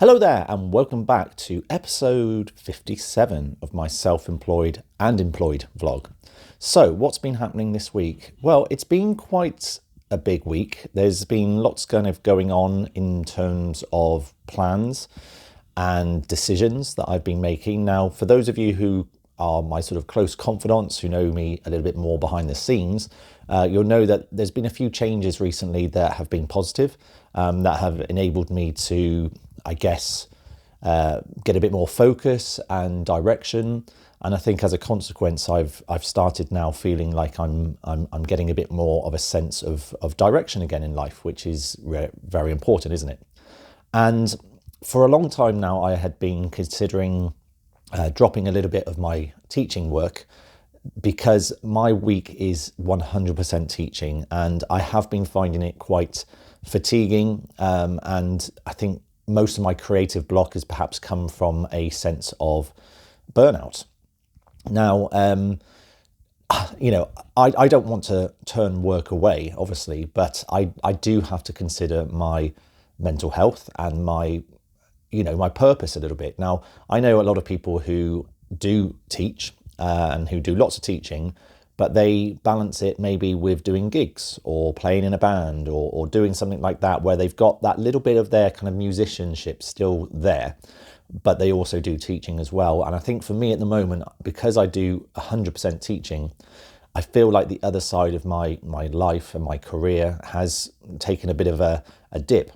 Hello there, and welcome back to episode 57 of my self-employed and employed vlog. So, what's been happening this week? Well, it's been quite a big week. There's been lots going on in terms of plans and decisions that I've been making. Now, for those of you who are my sort of close confidants who know me a little bit more behind the scenes, you'll know that there's been a few changes recently that have been positive, that have enabled me to, I guess, get a bit more focus and direction. And I think as a consequence, I've started now feeling like I'm getting a bit more of a sense of direction again in life, which is very important, isn't it? And for a long time now, I had been considering dropping a little bit of my teaching work because my week is 100% teaching, and I have been finding it quite fatiguing. And I think most of my creative block has perhaps come from a sense of burnout. Now, I don't want to turn work away, obviously, but I do have to consider my mental health and my purpose a little bit. Now, I know a lot of people who do teach and who do lots of teaching, but they balance it maybe with doing gigs or playing in a band or doing something like that, where they've got that little bit of their kind of musicianship still there, but they also do teaching as well. And I think for me at the moment, because I do 100% teaching, I feel like the other side of my life and my career has taken a bit of a dip.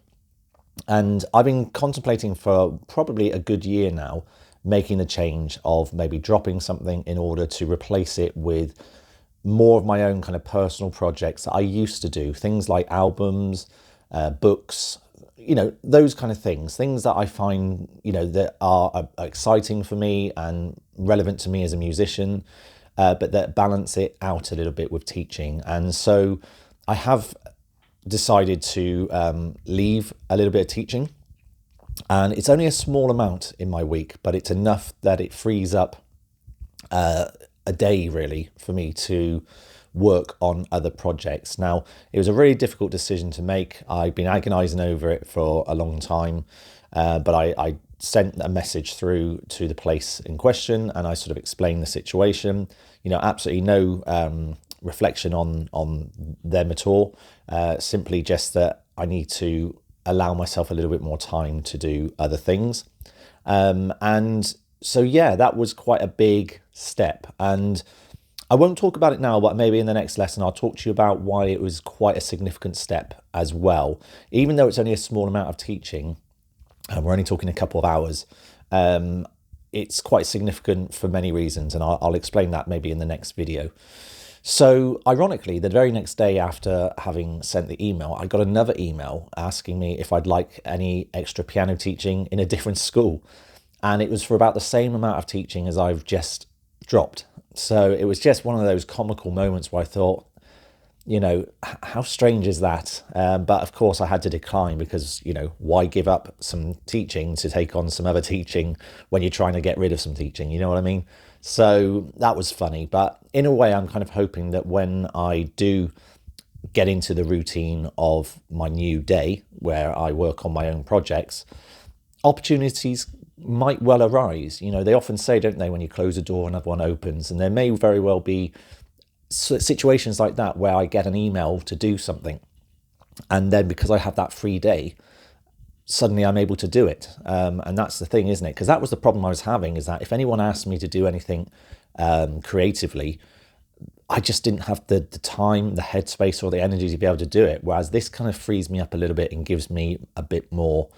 And I've been contemplating for probably a good year now, making the change of maybe dropping something in order to replace it with more of my own kind of personal projects that I used to do. Things like albums, books, those kind of things that I find, that are exciting for me and relevant to me as a musician, but that balance it out a little bit with teaching. And so I have decided to leave a little bit of teaching, and it's only a small amount in my week, but it's enough that it frees up a day really for me to work on other projects. Now, it was a really difficult decision to make. I've been agonizing over it for a long time, but I sent a message through to the place in question, and I sort of explained the situation. Absolutely no reflection on them at all. Simply just that I need to allow myself a little bit more time to do other things. And so, yeah, that was quite a big step. And I won't talk about it now, but maybe in the next lesson, I'll talk to you about why it was quite a significant step as well. Even though it's only a small amount of teaching, and we're only talking a couple of hours, it's quite significant for many reasons. And I'll explain that maybe in the next video. So ironically, the very next day after having sent the email, I got another email asking me if I'd like any extra piano teaching in a different school. And it was for about the same amount of teaching as I've just dropped. So it was just one of those comical moments where I thought, how strange is that? But of course I had to decline because, why give up some teaching to take on some other teaching when you're trying to get rid of some teaching? You know what I mean? So that was funny. But in a way, I'm kind of hoping that when I do get into the routine of my new day where I work on my own projects, opportunities might well arise. They often say, don't they, when you close a door, another one opens. And there may very well be situations like that where I get an email to do something, and then because I have that free day, suddenly I'm able to do it. And that's the thing, isn't it? Because that was the problem I was having, is that if anyone asked me to do anything creatively, I just didn't have the time, the headspace, or the energy to be able to do it. Whereas this kind of frees me up a little bit and gives me a bit more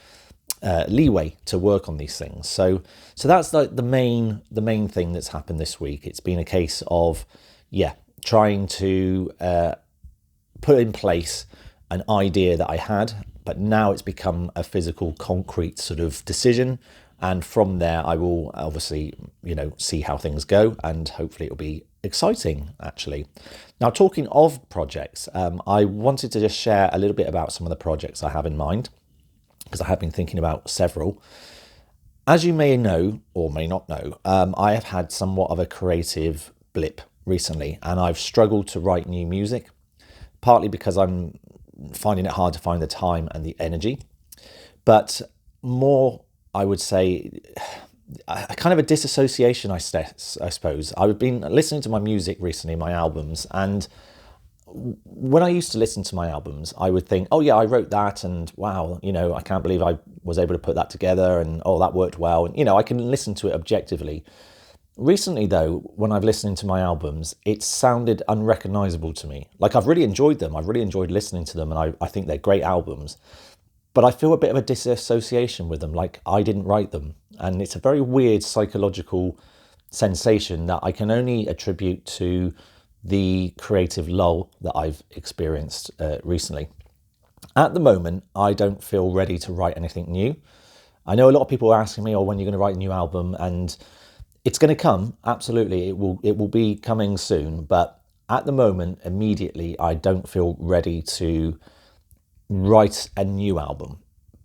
leeway to work on these things. So that's like the main thing that's happened this week. It's been a case of trying to put in place an idea that I had, but now it's become a physical, concrete sort of decision. And from there, I will obviously, see how things go, and hopefully it'll be exciting, actually. Now, talking of projects, I wanted to just share a little bit about some of the projects I have in mind, because I have been thinking about several. As you may know, or may not know, I have had somewhat of a creative blip recently, and I've struggled to write new music, partly because I'm finding it hard to find the time and the energy, but more I would say, a kind of a disassociation, I suppose. I've been listening to my music recently, my albums, and when I used to listen to my albums, I would think, oh yeah, I wrote that, and wow, I can't believe I was able to put that together, and oh, that worked well. And, I can listen to it objectively. Recently, though, when I've listened to my albums, it sounded unrecognizable to me. Like, I've really enjoyed them. I've really enjoyed listening to them, and I think they're great albums. But I feel a bit of a disassociation with them, like I didn't write them. And it's a very weird psychological sensation that I can only attribute to the creative lull that I've experienced recently. At the moment, I don't feel ready to write anything new. I know a lot of people are asking me, oh, when you're going to write a new album, and it's going to come. Absolutely, it will be coming soon. But at the moment, immediately, I don't feel ready to write a new album.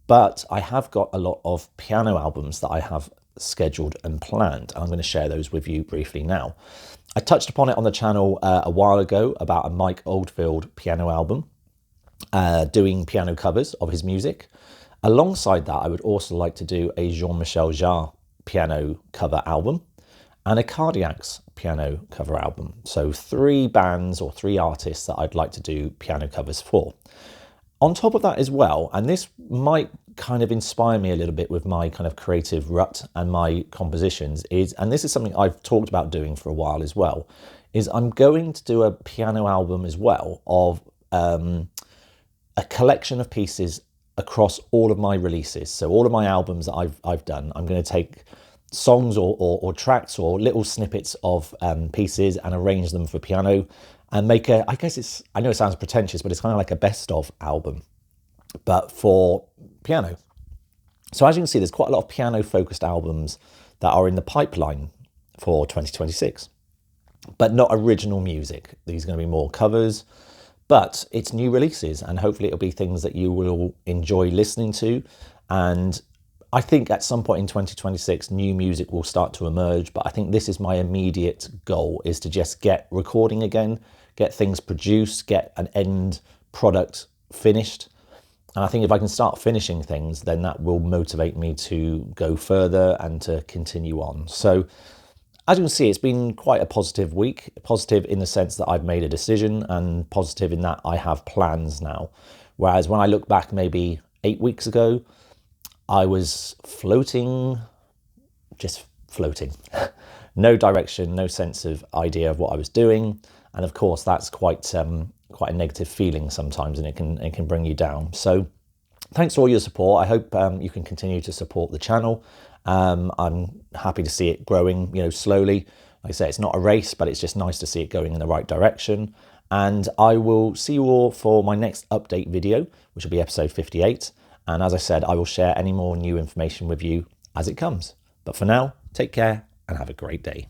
But I have got a lot of piano albums that I have scheduled and planned. I'm going to share those with you briefly now. I touched upon it on the channel a while ago about a Mike Oldfield piano album, doing piano covers of his music. Alongside that, I would also like to do a Jean-Michel Jarre piano cover album and a Cardiacs piano cover album. So 3 bands or 3 artists that I'd like to do piano covers for. On top of that as well, and this might kind of inspire me a little bit with my kind of creative rut and my compositions, and this is something I've talked about doing for a while as well, is I'm going to do a piano album as well of a collection of pieces across all of my releases. So all of my albums that I've done, I'm going to take songs or tracks or little snippets of pieces and arrange them for piano and make I know it sounds pretentious, but it's kind of like a best of album, but for piano. So as you can see, there's quite a lot of piano focused albums that are in the pipeline for 2026, but not original music. These are going to be more covers, but it's new releases, and hopefully it'll be things that you will enjoy listening to. And I think at some point in 2026, new music will start to emerge, but I think this is my immediate goal, is to just get recording again, get things produced, get an end product finished. And I think if I can start finishing things, then that will motivate me to go further and to continue on. So as you can see, it's been quite a positive week, positive in the sense that I've made a decision, and positive in that I have plans now. Whereas when I look back maybe 8 weeks ago, I was floating, just floating. No direction, no sense of idea of what I was doing. And of course, that's quite a negative feeling sometimes, and it can bring you down. So thanks for all your support. I hope you can continue to support the channel. I'm happy to see it growing, slowly. Like I say, it's not a race, but it's just nice to see it going in the right direction. And I will see you all for my next update video, which will be episode 58. And as I said, I will share any more new information with you as it comes. But for now, take care and have a great day.